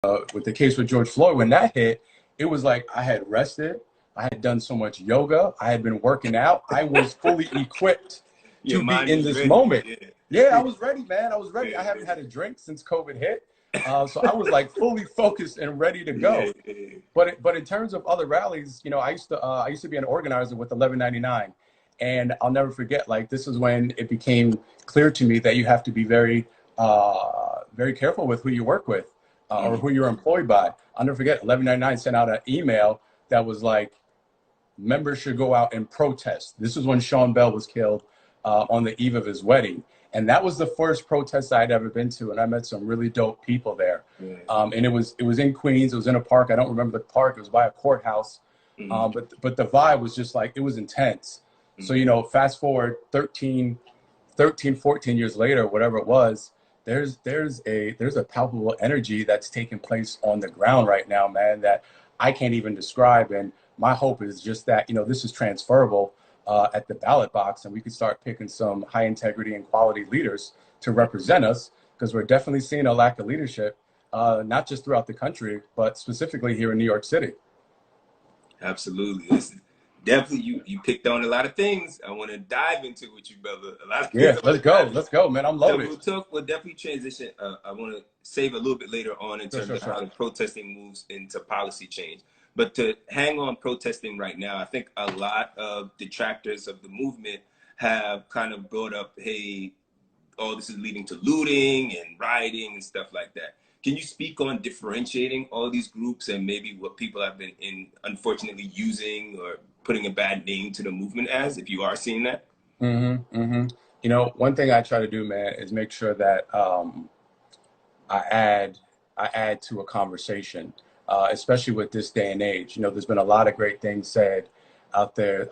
with the case with George Floyd, when that hit, it was like I had rested. I had done so much yoga. I had been working out. I was fully equipped Your to be mind in was this ready. moment. Yeah. Yeah, I was ready, man. I was ready. I haven't Yeah. had a drink since COVID hit. So I was like fully focused and ready to Yeah. go. But in terms of other rallies, I used to be an organizer with 1199, and I'll never forget. Like, this is when it became clear to me that you have to be very careful with who you work with, or who you're employed by. I'll never forget. 1199 sent out an email that was like, members should go out and protest. This was when Sean Bell was killed on the eve of his wedding. And that was the first protest I'd ever been to. And I met some really dope people there. Yeah. And it was in Queens. It was in a park. I don't remember the park. It was by a courthouse. But the vibe was just like, it was intense. So, fast forward 14 years later, whatever it was, there's a palpable energy that's taking place on the ground right now, man, that I can't even describe. And my hope is just that, this is transferable at the ballot box, and we could start picking some high integrity and quality leaders to represent us, because we're definitely seeing a lack of leadership, not just throughout the country, but specifically here in New York City. Absolutely. Listen, definitely you picked on a lot of things I want to dive into with you, brother. A lot of things Yeah, I want to dive into. let's go, man. I'm So loaded. we'll definitely transition. I want to save a little bit later on in terms of how the protesting moves into policy change. But to hang on protesting right now, I think a lot of detractors of the movement have kind of brought up, hey, oh, this is leading to looting and rioting and stuff like that. Can you speak on differentiating all these groups and maybe what people have been unfortunately using or putting a bad name to the movement as, if you are seeing that? One thing I try to do, man, is make sure that I add to a conversation, especially with this day and age. There's been a lot of great things said out there.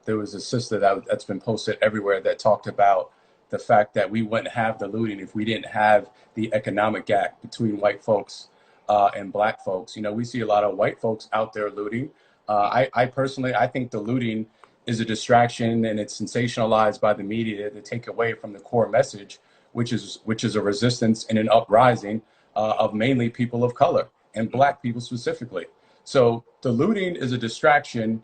There was a sister that's been posted everywhere that talked about the fact that we wouldn't have the looting if we didn't have the economic gap between white folks and black folks. We see a lot of white folks out there looting. I personally, I think the looting is a distraction, and it's sensationalized by the media to take away from the core message, which is a resistance and an uprising of mainly people of color and black people specifically. So the looting is a distraction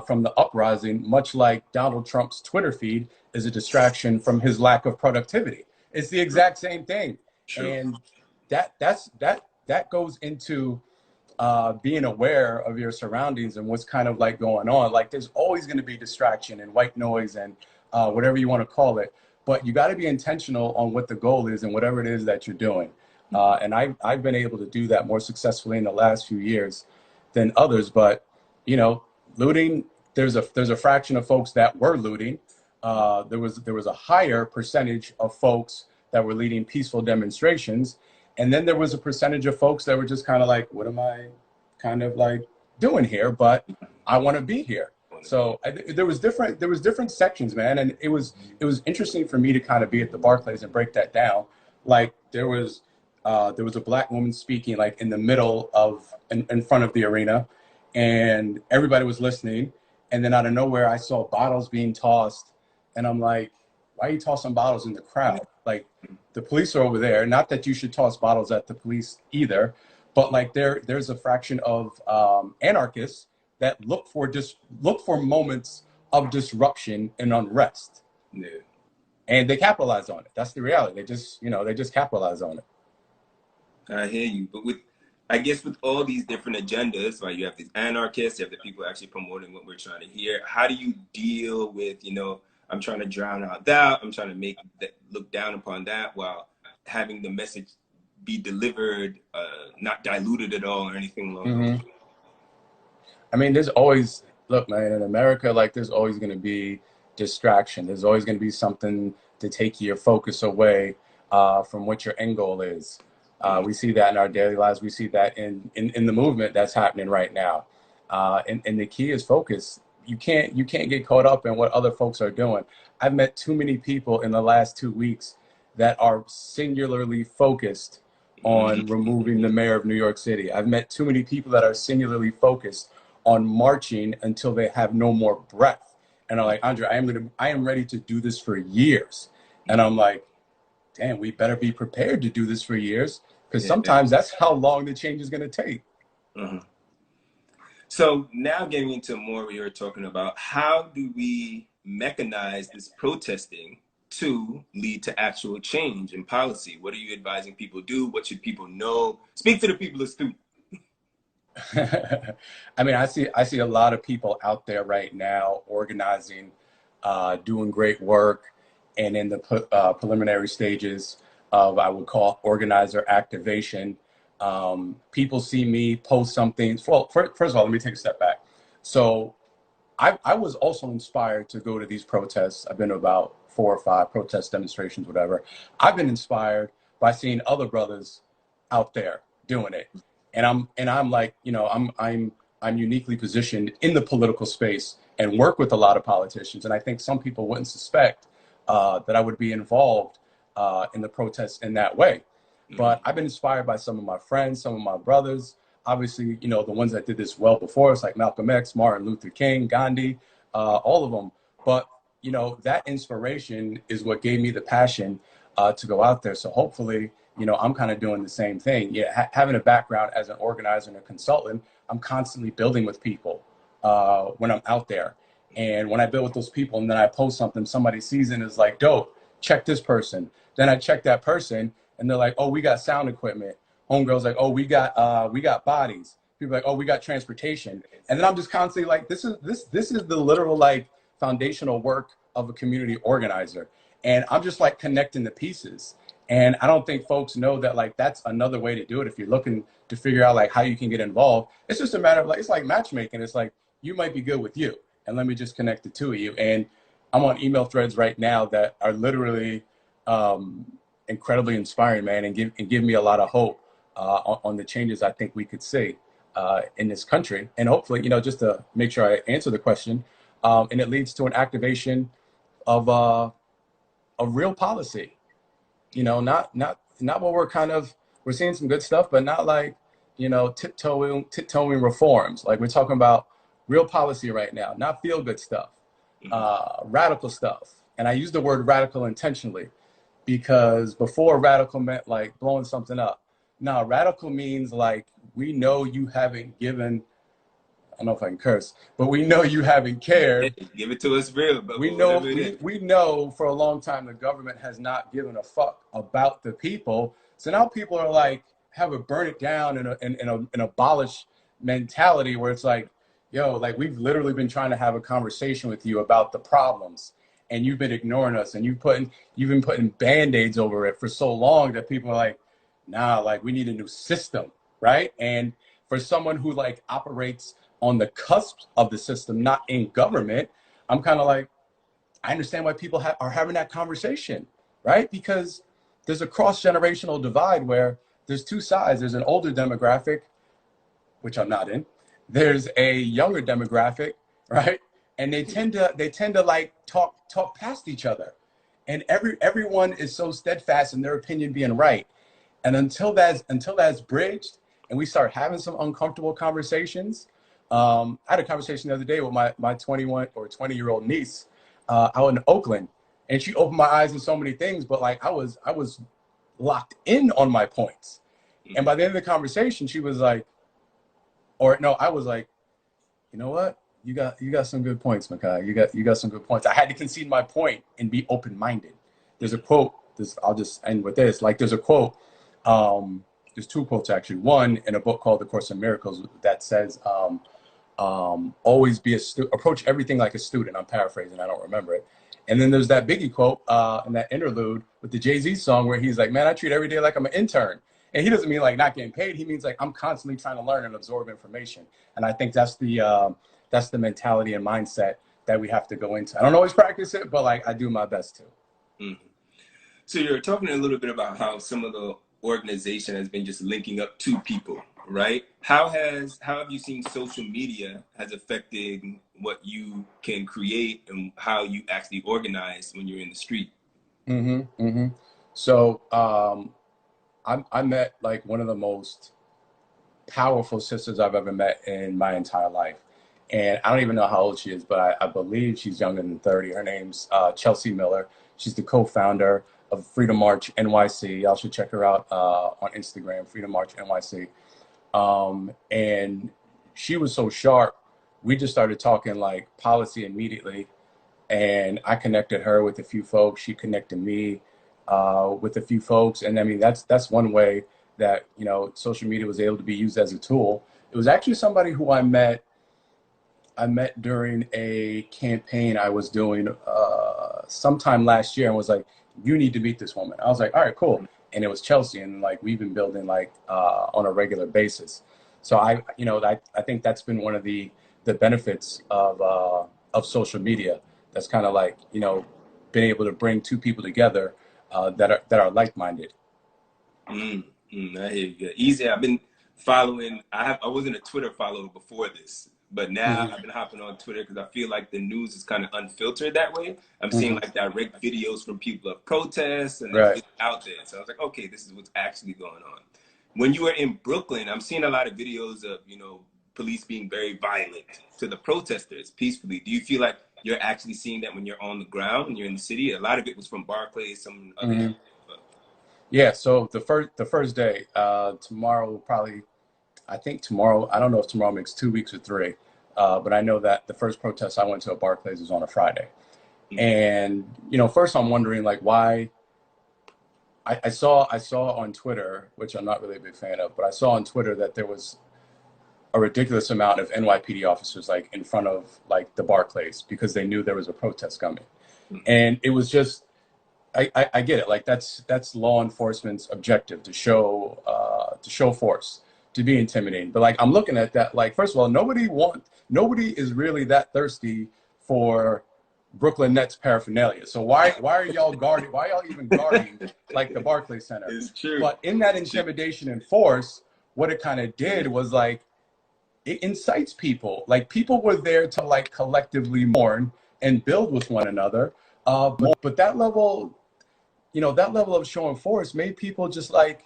from the uprising, much like Donald Trump's Twitter feed is a distraction from his lack of productivity. It's the exact same thing. True. And that goes into being aware of your surroundings and what's kind of like going on. Like, there's always going to be distraction and white noise and whatever you want to call it. But you got to be intentional on what the goal is and whatever it is that you're doing. And I've been able to do that more successfully in the last few years than others. But, looting, there's a fraction of folks that were looting. There was a higher percentage of folks that were leading peaceful demonstrations. And then there was a percentage of folks that were just kind of like, what am I kind of like doing here? But I want to be here. So there was different sections, man. And it was interesting for me to kind of be at the Barclays and break that down. Like, there was a black woman speaking like in the middle of, in front of the arena, and everybody was listening. And then out of nowhere, I saw bottles being tossed. And I'm like, why are you tossing bottles in the crowd? Like, the police are over there. Not that you should toss bottles at the police either, but like there's a fraction of anarchists that look for moments of disruption and unrest. Yeah. And they capitalize on it. That's the reality. They just capitalize on it. I hear you. But I guess with all these different agendas, right? You have these anarchists, you have the people actually promoting what we're trying to hear. How do you deal with, I'm trying to drown out that, I'm trying to make that look down upon that, while having the message be delivered, not diluted at all or anything along those lines? I mean, look, man, in America, like, there's always going to be distraction. There's always going to be something to take your focus away from what your end goal is. We see that in our daily lives. We see that in the movement that's happening right now. And the key is focus. You can't get caught up in what other folks are doing. I've met too many people in the last 2 weeks that are singularly focused on removing the mayor of New York City. I've met too many people that are singularly focused on marching until they have no more breath. And I'm like, Andre, I am ready to do this for years. And I'm like, damn, we better be prepared to do this for years, because Yeah. sometimes that's how long the change is going to take. So now getting into more what you're talking about, how do we mechanize this protesting to lead to actual change in policy? What are you advising people do? What should people know? Speak to the people of STOOP. I mean, I see a lot of people out there right now organizing, doing great work, and in the preliminary stages of, I would call, organizer activation. People see me post something. Well, first of all, let me take a step back. So I was also inspired to go to these protests. I've been to about 4 or 5 protest demonstrations, whatever. I've been inspired by seeing other brothers out there doing it. And I'm like, you know, I'm uniquely positioned in the political space and work with a lot of politicians. And I think some people wouldn't suspect that I would be involved in the protests in that way. But I've been inspired by some of my friends, some of my brothers, obviously, you know, the ones that did this well before us, like Malcolm X, Martin Luther King, Gandhi, all of them. But, you know, that inspiration is what gave me the passion to go out there. So hopefully, you know, I'm kind of doing the same thing. Yeah, having a background as an organizer and a consultant, I'm constantly building with people when I'm out there. And when I build with those people and then I post something, somebody sees it and is like, dope, check this person. Then I check that person and they're like, oh, we got sound equipment. Homegirl's like, oh, we got bodies. People are like, oh, we got transportation. And then I'm just constantly like, this is the literal like foundational work of a community organizer. And I'm just like connecting the pieces. And I don't think folks know that like that's another way to do it. If you're looking to figure out like how you can get involved, it's just a matter of like, it's like matchmaking. It's like, you might be good with you and let me just connect the two of you. And I'm on email threads right now that are literally incredibly inspiring, man, and give me a lot of hope on the changes I think we could see in this country. And hopefully, you know, just to make sure I answer the question, and it leads to an activation of real policy. You know, not what we're seeing some good stuff, but not like, you know, tiptoeing reforms. Like we're talking about real policy right now, not feel good stuff, radical stuff. And I use the word radical intentionally because before radical meant like blowing something up. Now radical means like, we know you haven't given, I don't know if I can curse, but we know you haven't cared. Hey, give it to us real, but We know for a long time the government has not given a fuck about the people. So now people are like, have a burn it down in an abolish mentality where it's like, yo, like we've literally been trying to have a conversation with you about the problems and you've been ignoring us and you've been putting band-aids over it for so long that people are like, nah, like we need a new system, right? And for someone who like operates on the cusp of the system, not in government, I'm kind of like, I understand why people are having that conversation, right? Because there's a cross-generational divide where there's two sides. There's an older demographic, which I'm not in. There's a younger demographic, right? And they tend to like talk past each other. And everyone is so steadfast in their opinion being right. And until that's bridged and we start having some uncomfortable conversations, I had a conversation the other day with my 21 or 20-year-old niece out in Oakland, and she opened my eyes to so many things, but like I was locked in on my points. And by the end of the conversation, she was like, or no, I was like, you know what? You got some good points, Makai. You got some good points. I had to concede my point and be open-minded. There's a quote, I'll just end with this. Like there's a quote, there's 2 quotes actually. One in a book called The Course in Miracles that says, always be approach everything like a student. I'm paraphrasing, I don't remember it. And then there's that Biggie quote in that interlude with the Jay-Z song where he's like, man, I treat every day like I'm an intern. And he doesn't mean like not getting paid. He means like I'm constantly trying to learn and absorb information. And I think that's the mentality and mindset that we have to go into. I don't always practice it, but like I do my best to. Mm-hmm. So you're talking a little bit about how some of the organization has been just linking up to people, right? How have you seen social media has affected what you can create and how you actually organize when you're in the street? Mm-hmm, mm-hmm. So I met like one of the most powerful sisters I've ever met in my entire life. And I don't even know how old she is, but I believe she's younger than 30. Her name's Chelsea Miller. She's the co-founder of Freedom March NYC. Y'all should check her out on Instagram, Freedom March NYC. And she was so sharp. We just started talking like policy immediately. And I connected her with a few folks. She connected me with a few folks. And I mean, that's one way that, you know, social media was able to be used as a tool. It was actually somebody who I met during a campaign I was doing sometime last year, and was like, you need to meet this woman. I was like, all right, cool. And it was Chelsea, and like we've been building like on a regular basis. So I think that's been one of the benefits of social media. That's kind of like, you know, being able to bring two people together that are like-minded. I hear you. Easy. I've been following. I wasn't a Twitter follower before this, but now I've been hopping on Twitter because I feel like the news is kind of unfiltered that way. I'm seeing like direct videos from people of protests and they're out there. So I was like, okay, this is what's actually going on. When you were in Brooklyn, I'm seeing a lot of videos of, you know, police being very violent to the protesters peacefully. Do you feel like you're actually seeing that when you're on the ground and you're in the city? A lot of it was from Barclays, some other. Yeah. So the first day, tomorrow probably. I think tomorrow. I don't know if tomorrow makes 2 weeks or 3, but I know that the first protest I went to at Barclays was on a Friday. And you know, first I'm wondering like why. I saw on Twitter, which I'm not really a big fan of, but I saw on Twitter that there was a ridiculous amount of NYPD officers like in front of like the Barclays because they knew there was a protest coming. And it was just, I get it. Like that's law enforcement's objective to show force, to be intimidating. But like, I'm looking at that, like, first of all, nobody is really that thirsty for Brooklyn Nets paraphernalia. So why are y'all guarding? Why are y'all even guarding like the Barclays Center? It's true. But in that intimidation and force, what it kind of did was like, it incites people. Like people were there to like collectively mourn and build with one another. But that level, you know, that level of showing force made people just like,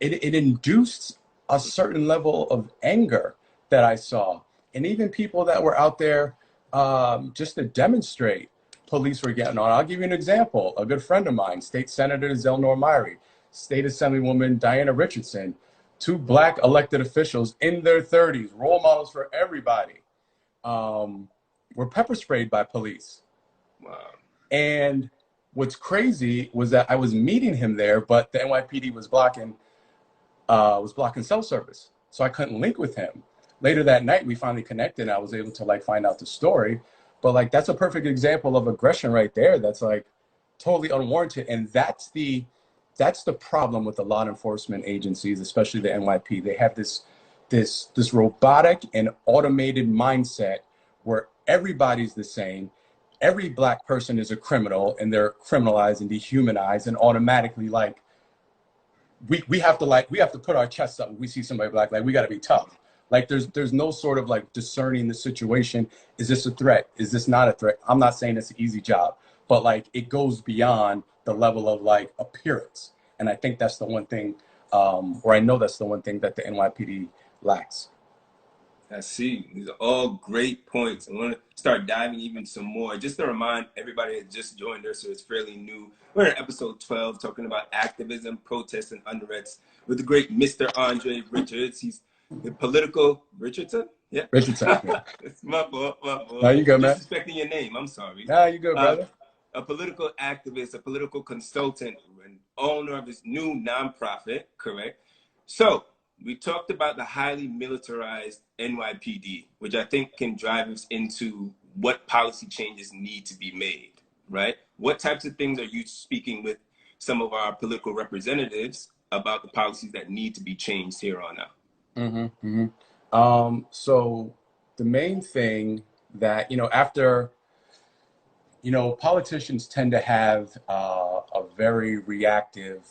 it induced a certain level of anger that I saw. And even people that were out there just to demonstrate, police were getting on. I'll give you an example. A good friend of mine, State Senator Zelnor Myrie, State Assemblywoman Diana Richardson, 2 Black elected officials in their 30s, role models for everybody, were pepper sprayed by police. Wow. And what's crazy was that I was meeting him there, but the NYPD was blocking cell service. So I couldn't link with him. Later that night, we finally connected and I was able to like find out the story. But like, that's a perfect example of aggression right there. That's like totally unwarranted. And that's the problem with the law enforcement agencies, especially the NYPD. They have this robotic and automated mindset where everybody's the same. Every Black person is a criminal and they're criminalized and dehumanized, and automatically like we have to put our chests up when we see somebody Black. Like we got to be tough. Like there's no sort of like discerning the situation. Is this a threat? Is this not a threat? I'm not saying it's an easy job, but like it goes beyond the level of like appearance. And I think that's the one thing, or I know that's the one thing that the NYPD lacks. I see. These are all great points. I want to start diving even some more. Just to remind everybody that just joined us, so it's fairly new. We're in episode 12 talking about activism, protest, and unrest with the great Mr. Andre Richards. He's the political Richardson? Yeah. Richardson. Yeah. It's my fault. Now you go, man. Disrespecting your name. I'm sorry. Now you go, brother. A political activist, a political consultant, and owner of his new nonprofit, correct? So we talked about the highly militarized NYPD, which I think can drive us into what policy changes need to be made, right? What types of things are you speaking with some of our political representatives about the policies that need to be changed here on out? So the main thing that, after, politicians tend to have a very reactive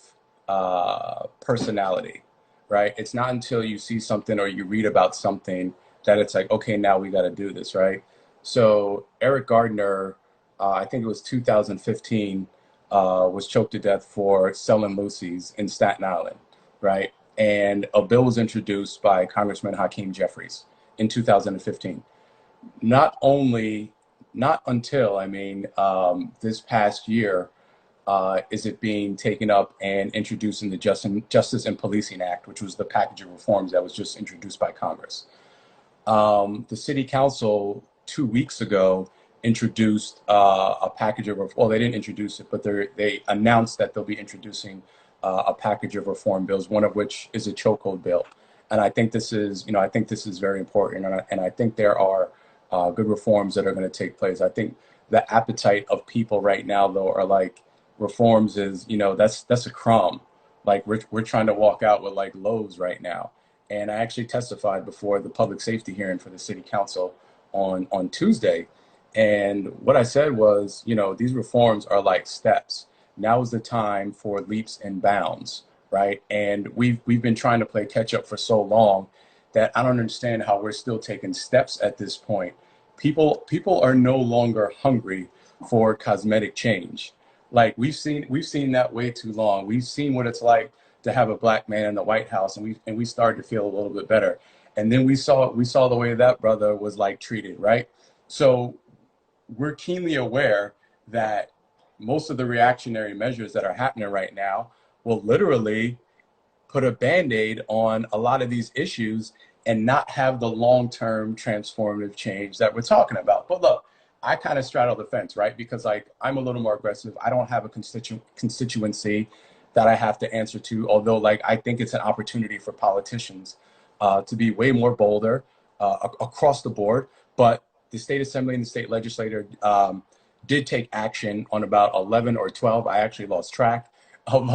personality, right? It's not until you see something or you read about something that it's like, okay, now we got to do this, right? So Eric Gardner, I think it was 2015, was choked to death for selling Lucy's in Staten Island, right? And a bill was introduced by Congressman Hakeem Jeffries in 2015. Not until, this past year, is it being taken up and introduced in the Justice and Policing Act, which was the package of reforms that was just introduced by Congress. The city council 2 weeks ago introduced a package of, well, they didn't introduce it, but they announced that they'll be introducing a package of reform bills, one of which is a chokehold bill. And I think this is, I think this is very important. And I think there are good reforms that are going to take place. I think the appetite of people right now, though, are like, reforms is, that's a crumb. Like we're trying to walk out with like loaves right now. And I actually testified before the public safety hearing for the city council on Tuesday. And what I said was, these reforms are like steps. Now is the time for leaps and bounds, right? And we've been trying to play catch up for so long that I don't understand how we're still taking steps at this point. People are no longer hungry for cosmetic change. Like we've seen that way too long. We've seen what it's like to have a black man in the White House, and we started to feel a little bit better. And then we saw the way that brother was like treated, right? So we're keenly aware that most of the reactionary measures that are happening right now will literally put a Band-Aid on a lot of these issues and not have the long-term transformative change that we're talking about. But look, I kind of straddle the fence, right? Because like I'm a little more aggressive. I don't have a constituency that I have to answer to, although like I think it's an opportunity for politicians to be way more bolder across the board. But the state assembly and the state legislature did take action on about 11 or 12. I actually lost track of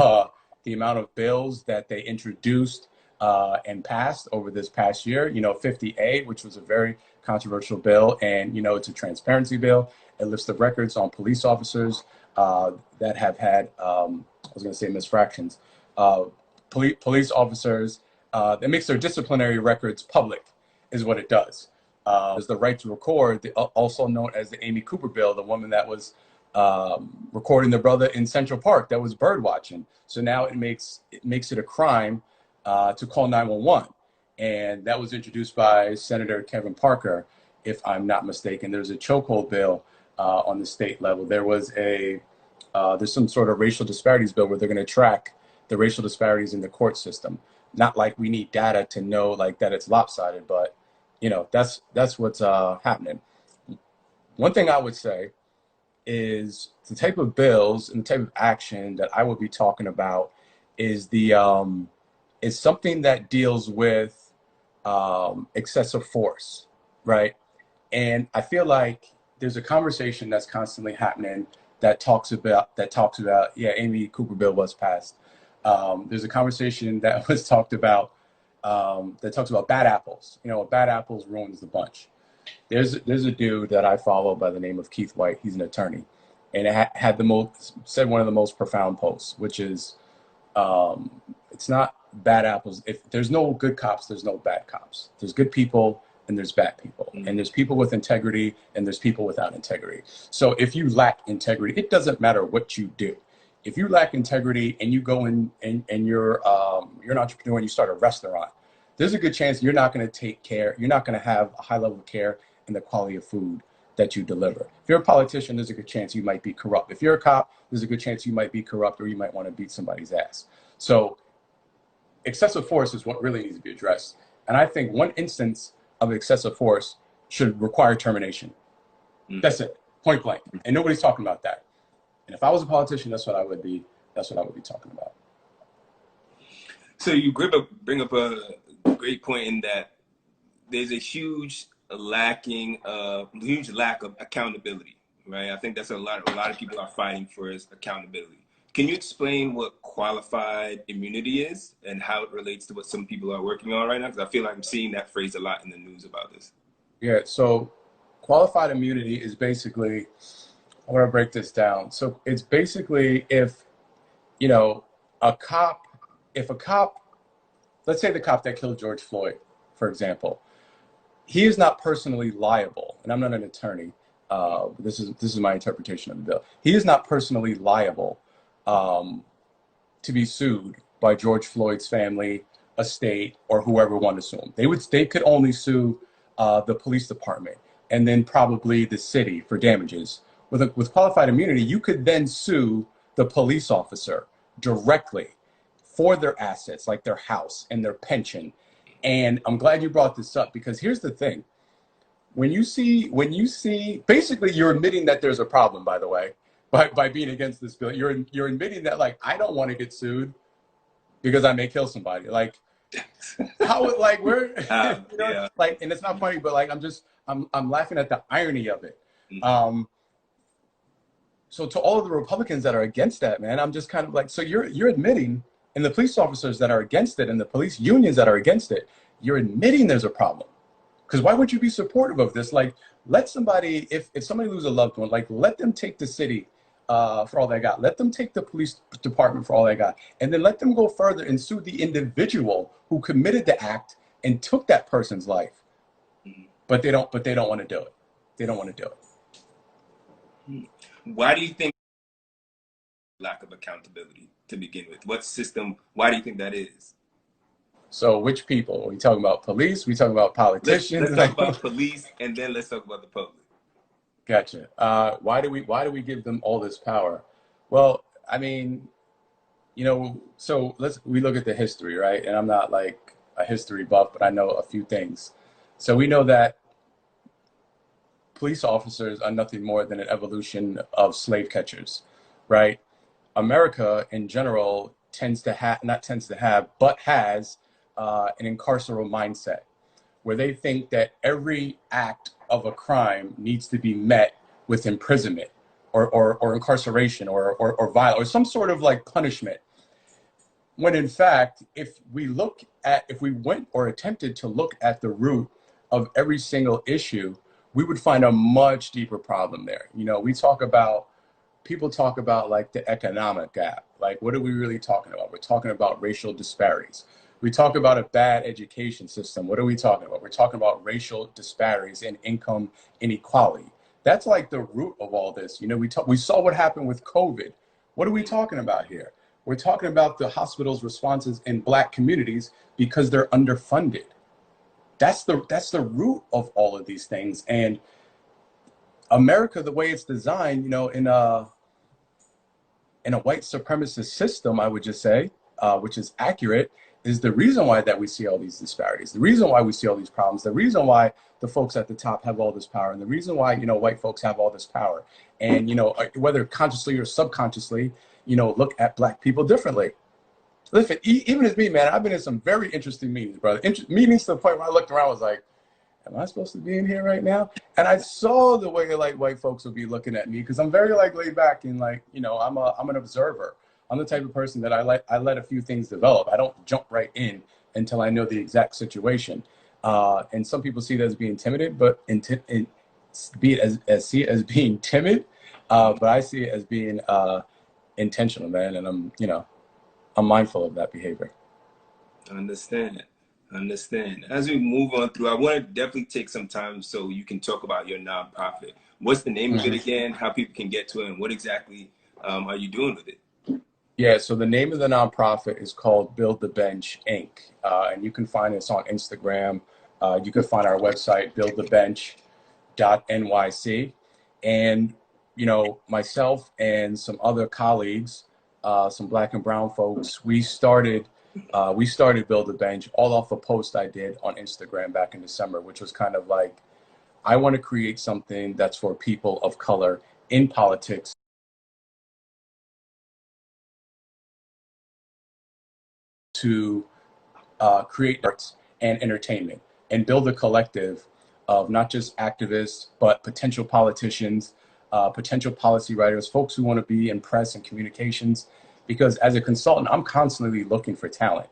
the amount of bills that they introduced and passed over this past year. 50A, which was a very controversial bill, and it's a transparency bill. It lists the records on police officers that have had, I was going to say misfractions, police officers. It makes their disciplinary records public, is what it does. There's the right to record, also known as the Amy Cooper bill, the woman that was recording the brother in Central Park that was bird watching. So now it makes it a crime to call 911. And that was introduced by Senator Kevin Parker, if I'm not mistaken. There's a chokehold bill on the state level. There's some sort of racial disparities bill where they're going to track the racial disparities in the court system. Not like we need data to know like that it's lopsided, but that's what's happening. One thing I would say is the type of bills and the type of action that I would be talking about is is something that deals with excessive force, right? And I feel like there's a conversation that's constantly happening that talks about, yeah, Amy Cooper bill was passed. There's a conversation that was talked about that talks about bad apples. Bad apples ruins the bunch. There's a dude that I follow by the name of Keith White. He's an attorney, and it had said one of the most profound posts, which is, it's not bad apples. If there's no good cops, there's no bad cops. There's good people and there's bad people, and there's people with integrity and there's people without integrity. So if you lack integrity, it doesn't matter what you do. If you lack integrity and you go in and you're an entrepreneur and you start a restaurant, there's a good chance you're not going to take care. You're not going to have a high level of care in the quality of food that you deliver. If you're a politician, there's a good chance you might be corrupt. If you're a cop, there's a good chance you might be corrupt, or you might want to beat somebody's ass. So excessive force is what really needs to be addressed. And I think one instance of excessive force should require termination. That's it, point blank. And nobody's talking about that. And if I was a politician, that's what I would be talking about. So you bring up a great point in that there's a huge lack of accountability, right? I think that's a lot of people are fighting for is accountability. Can you explain what qualified immunity is and how it relates to what some people are working on right now? Because I feel like I'm seeing that phrase a lot in the news about this. Yeah, so qualified immunity is basically, I want to break this down. So it's basically if a cop, let's say the cop that killed George Floyd, for example, he is not personally liable, and I'm not an attorney. This is my interpretation of the bill. He is not personally liable to be sued by George Floyd's family, estate, or whoever wanted to sue him. They could only sue the police department and then probably the city for damages. With qualified immunity, you could then sue the police officer directly for their assets, like their house and their pension. And I'm glad you brought this up, because here's the thing. When you see, basically you're admitting that there's a problem, by the way, by being against this bill. You're admitting that, like, I don't want to get sued because I may kill somebody. Like, how, like, we're, you know, yeah. like, and it's not funny, but like, I'm laughing at the irony of it. So to all of the Republicans that are against that, man, I'm just kind of like, so you're admitting, and the police officers that are against it, and the police unions that are against it, you're admitting there's a problem. Because why would you be supportive of this? Like, let somebody, if somebody loses a loved one, like, let them take the city for all they got. Let them take the police department for all they got. And then let them go further and sue the individual who committed the act and took that person's life. But they don't want to do it. They don't want to do it. Why do you think lack of accountability to begin with? What system, why do you think that is? So which people? Are we talking about police? We talking about politicians? Let's talk about police, and then let's talk about the public. Gotcha. Why do we give them all this power? Well, I mean, you know, so we look at the history, right? And I'm not like a history buff, but I know a few things. So we know that police officers are nothing more than an evolution of slave catchers, right? America in general has an incarceral mindset where they think that every act of a crime needs to be met with imprisonment or incarceration or violence or some sort of like punishment. When in fact, if we went or attempted to look at the root of every single issue, we would find a much deeper problem there. You know, people talk about like the economic gap. Like, what are we really talking about? We're talking about racial disparities. We talk about a bad education system. What are we talking about? We're talking about racial disparities and income inequality. That's like the root of all this. You know, we saw what happened with COVID. What are we talking about here? We're talking about the hospital's responses in Black communities because they're underfunded. That's the root of all of these things. And America, the way it's designed, you know, in a white supremacist system, I would just say, which is accurate, is the reason why that we see all these disparities, the reason why we see all these problems, the reason why the folks at the top have all this power, and the reason why, you know, white folks have all this power. And, you know, whether consciously or subconsciously, you know, look at Black people differently. Listen, even as me, man, I've been in some very interesting meetings, brother. Meetings to the point where I looked around, was like, am I supposed to be in here right now? And I saw the way like white folks would be looking at me, because I'm very like laid back and like, you know, I'm an observer. I'm the type of person that I let a few things develop. I don't jump right in until I know the exact situation. And some people see it as being timid, but see it as being timid. But I see it as being intentional, man. And I'm mindful of that behavior. Understand. As we move on through, I want to definitely take some time so you can talk about your nonprofit. What's the name of it again? How people can get to it, and what exactly are you doing with it? Yeah, so the name of the nonprofit is called Build the Bench, Inc. And you can find us on Instagram. You can find our website, buildthebench.nyc. And, you know, myself and some other colleagues, some Black and brown folks, we started Build the Bench all off a post I did on Instagram back in December, which was kind of like, I want to create something that's for people of color in politics to create arts and entertainment and build a collective of not just activists, but potential politicians, potential policy writers, folks who want to be in press and communications. Because as a consultant, I'm constantly looking for talent.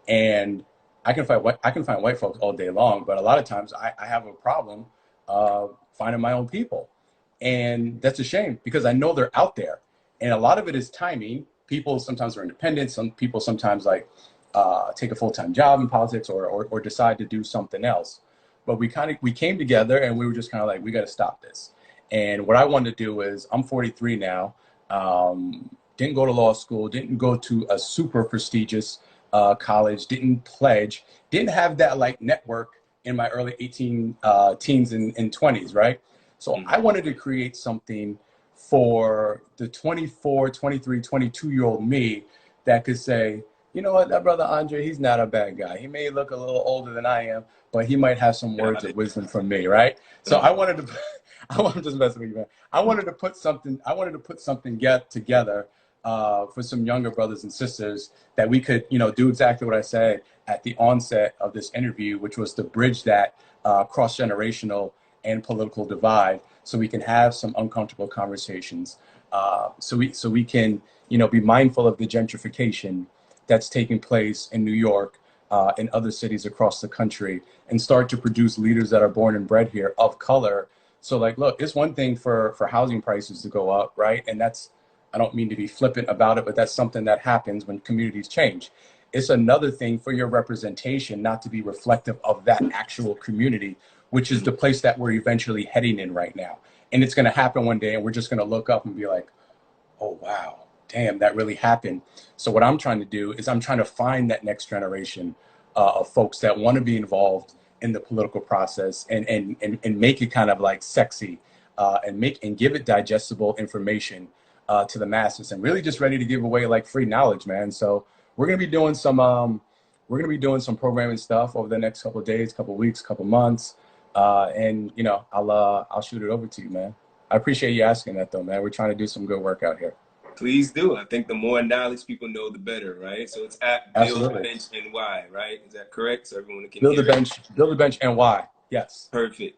And I can find white folks all day long, but a lot of times I have a problem finding my own people. And that's a shame, because I know they're out there. And a lot of it is timing. People sometimes are independent. Some people sometimes like take a full-time job in politics or decide to do something else. But we came together and we were just kind of like, we got to stop this. And what I wanted to do is, I'm 43 now, didn't go to law school, didn't go to a super prestigious college, didn't pledge, didn't have that like network in my early teens and 20s, right? So I wanted to create something for the 24, 23, 22-year-old me that could say, you know what, that brother Andre, he's not a bad guy. He may look a little older than I am, but he might have some words of wisdom from me, right? So I wanted to, I wanted to just mess with you, man. I wanted to put something together for some younger brothers and sisters that we could, do exactly what I said at the onset of this interview, which was to bridge that cross-generational and political divide, so we can have some uncomfortable conversations, so we can, be mindful of the gentrification that's taking place in New York, and other cities across the country, and start to produce leaders that are born and bred here of color. So like, look, it's one thing for housing prices to go up, right? And that's, I don't mean to be flippant about it, but that's something that happens when communities change. It's another thing for your representation not to be reflective of that actual community, which is the place that we're eventually heading in right now. And it's going to happen one day, and we're just going to look up and be like, oh, wow, damn, that really happened. So what I'm trying to do is I'm trying to find that next generation of folks that want to be involved in the political process, and make it kind of like sexy, and give it digestible information to the masses, and really just ready to give away like free knowledge, man. So we're going to be doing some programming stuff over the next couple of days, couple of weeks, couple of months. And I'll shoot it over to you, man. I appreciate you asking that though, man. We're trying to do some good work out here. Please do. I think the more knowledge people know, the better, right? So it's at Build the Bench NY, right? Is that correct? So everyone can Build the Bench NY. Yes. Perfect.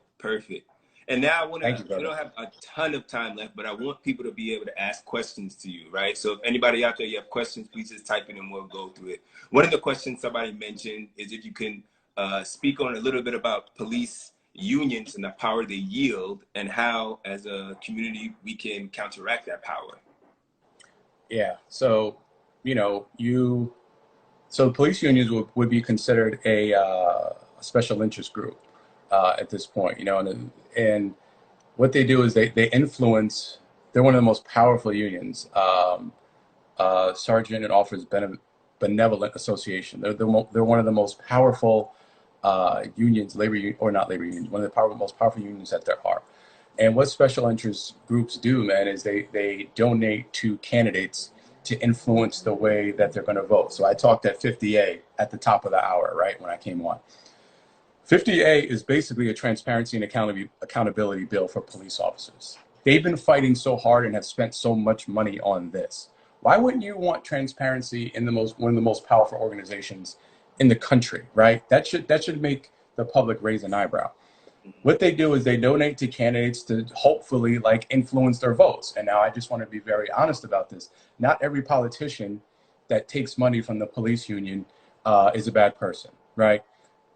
And now I want to, we don't have a ton of time left, but I want people to be able to ask questions to you, right? So if anybody out there, you have questions, please just type it and we'll go through it. One of the questions somebody mentioned is if you can speak on a little bit about police unions and the power they yield, and how as a community we can counteract that power. Yeah, so so police unions would be considered a special interest group at this point, and what they do is they influence. They're one of the most powerful unions, Sergeant and Officers Benevolent Association. They're one of the most powerful unions, one of the most powerful unions that there are. And what special interest groups do, man, is they donate to candidates to influence the way that they're going to vote. So I talked at 50A at the top of the hour, right, when I came on. 50A is basically a transparency and accountability bill for police officers. They've been fighting so hard and have spent so much money on this. Why wouldn't you want transparency in one of the most powerful organizations in the country, right? That should make the public raise an eyebrow. What they do is they donate to candidates to hopefully influence their votes. And now I just want to be very honest about this. Not every politician that takes money from the police union is a bad person, right?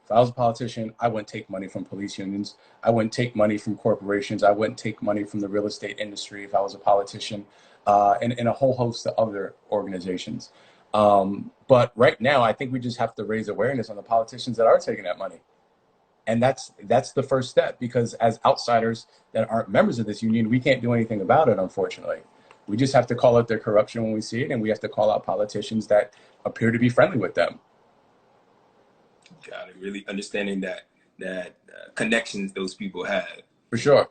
If I was a politician, I wouldn't take money from police unions. I wouldn't take money from corporations. I wouldn't take money from the real estate industry if I was a politician, and a whole host of other organizations. But right now, I think we just have to raise awareness on the politicians that are taking that money. And that's the first step, because as outsiders that aren't members of this union, we can't do anything about it, unfortunately. We just have to call out their corruption when we see it, and we have to call out politicians that appear to be friendly with them. Got it. Really understanding that connections those people have. For sure.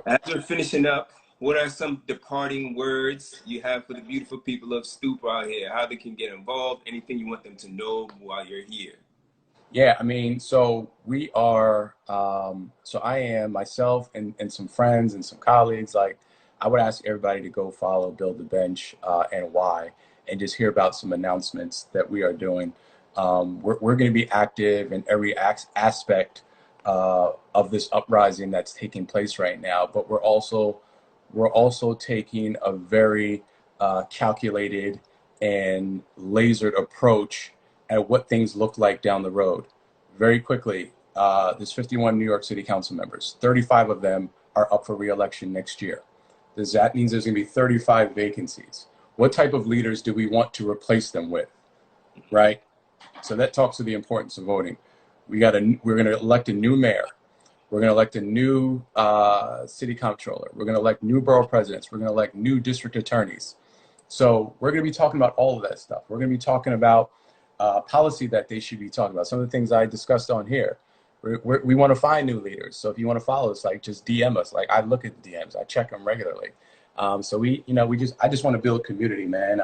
As we're finishing up, what are some departing words you have for the beautiful people of Stoop out here? How they can get involved? Anything you want them to know while you're here? Yeah, I mean, so we are, so I am myself and some friends and some colleagues. I would ask everybody to go follow Build the Bench NY, and just hear about some announcements that we are doing. We're going to be active in every aspect of this uprising that's taking place right now, but we're also taking a very calculated and lasered approach at what things look like down the road. Very quickly, there's 51 New York City Council members. 35 of them are up for re-election next year. That means there's going to be 35 vacancies. What type of leaders do we want to replace them with, right? So that talks to the importance of voting. We're going to elect a new mayor. We're going to elect a new city comptroller. We're going to elect new borough presidents. We're going to elect new district attorneys. So we're going to be talking about all of that stuff. We're going to be talking about policy that they should be talking about. Some of the things I discussed on here. We want to find new leaders. So if you want to follow us, just DM us. I look at the DMs. I check them regularly. So I just want to build community, man,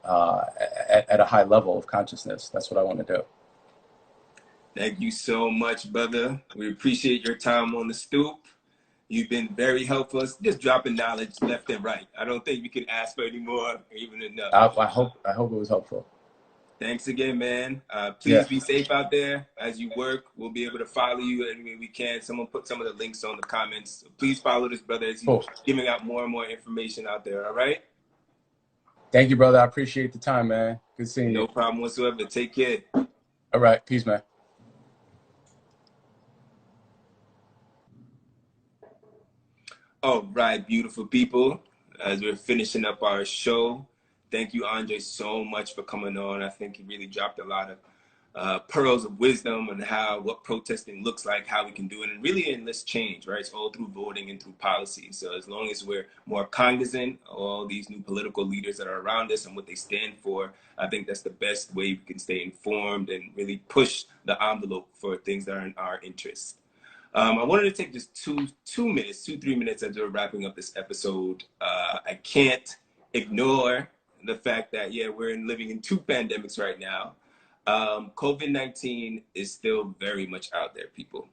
at a high level of consciousness. That's what I want to do. Thank you so much, brother. We appreciate your time on the stoop. You've been very helpful. It's just dropping knowledge left and right. I don't think we can ask for any more or even enough. I hope it was helpful. Thanks again, man. Yeah. Please be safe out there as you work. We'll be able to follow you any way we can. Someone put some of the links on the comments. So please follow this brother as he's Cool. giving out more and more information out there. All right. Thank you, brother. I appreciate the time, man. Good seeing you. No problem whatsoever. Take care. All right. Peace, man. All right, beautiful people. As we're finishing up our show, thank you, Andre, so much for coming on. I think you really dropped a lot of pearls of wisdom on what protesting looks like, how we can do it, and really enlist change, right? It's all through voting and through policy. So as long as we're more cognizant of all these new political leaders that are around us and what they stand for, I think that's the best way we can stay informed and really push the envelope for things that are in our interest. I wanted to take just 3 minutes as we're wrapping up this episode. I can't ignore the fact that, we're living in 2 pandemics right now. COVID-19 is still very much out there, people.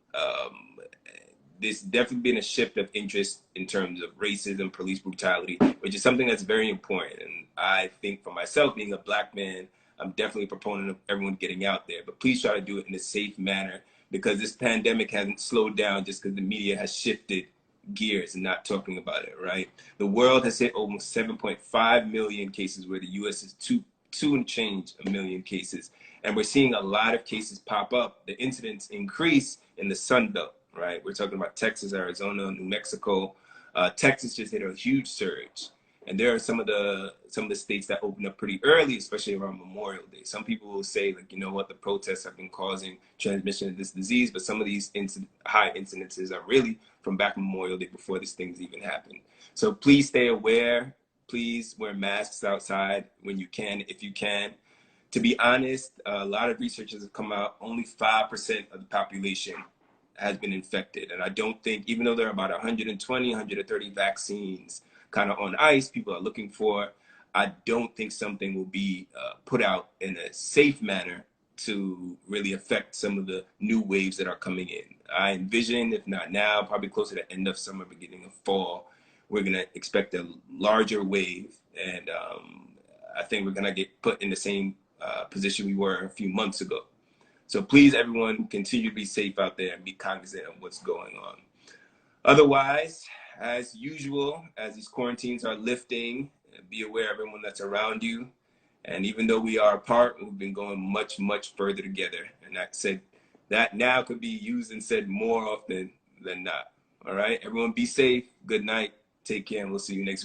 There's definitely been a shift of interest in terms of racism, police brutality, which is something that's very important. And I think for myself, being a Black man, I'm definitely a proponent of everyone getting out there. But please try to do it in a safe manner, because this pandemic hasn't slowed down just because the media has shifted gears and not talking about it, right? The world has hit almost 7.5 million cases, where the US is two and change a million cases. And we're seeing a lot of cases pop up. The incidents increase in the Sun Belt, right? We're talking about Texas, Arizona, New Mexico. Texas just hit a huge surge. And there are some of the states that opened up pretty early, especially around Memorial Day. Some people will say, like, you know what, the protests have been causing transmission of this disease, but some of these high incidences are really from back Memorial Day, before these things even happened. So please stay aware. Please wear masks outside when you can, if you can. To be honest, a lot of researchers have come out, only 5% of the population has been infected. And I don't think, even though there are about 120, 130 vaccines kind of on ice, people are looking for, I don't think something will be put out in a safe manner to really affect some of the new waves that are coming in. I envision, if not now, probably closer to end of summer, beginning of fall, we're going to expect a larger wave. And I think we're going to get put in the same position we were a few months ago. So please, everyone, continue to be safe out there and be cognizant of what's going on. Otherwise, as usual, as these quarantines are lifting, be aware of everyone that's around you. And even though we are apart, we've been going much, much further together. And that now could be used and said more often than not. All right, everyone be safe. Good night. Take care, and we'll see you next week.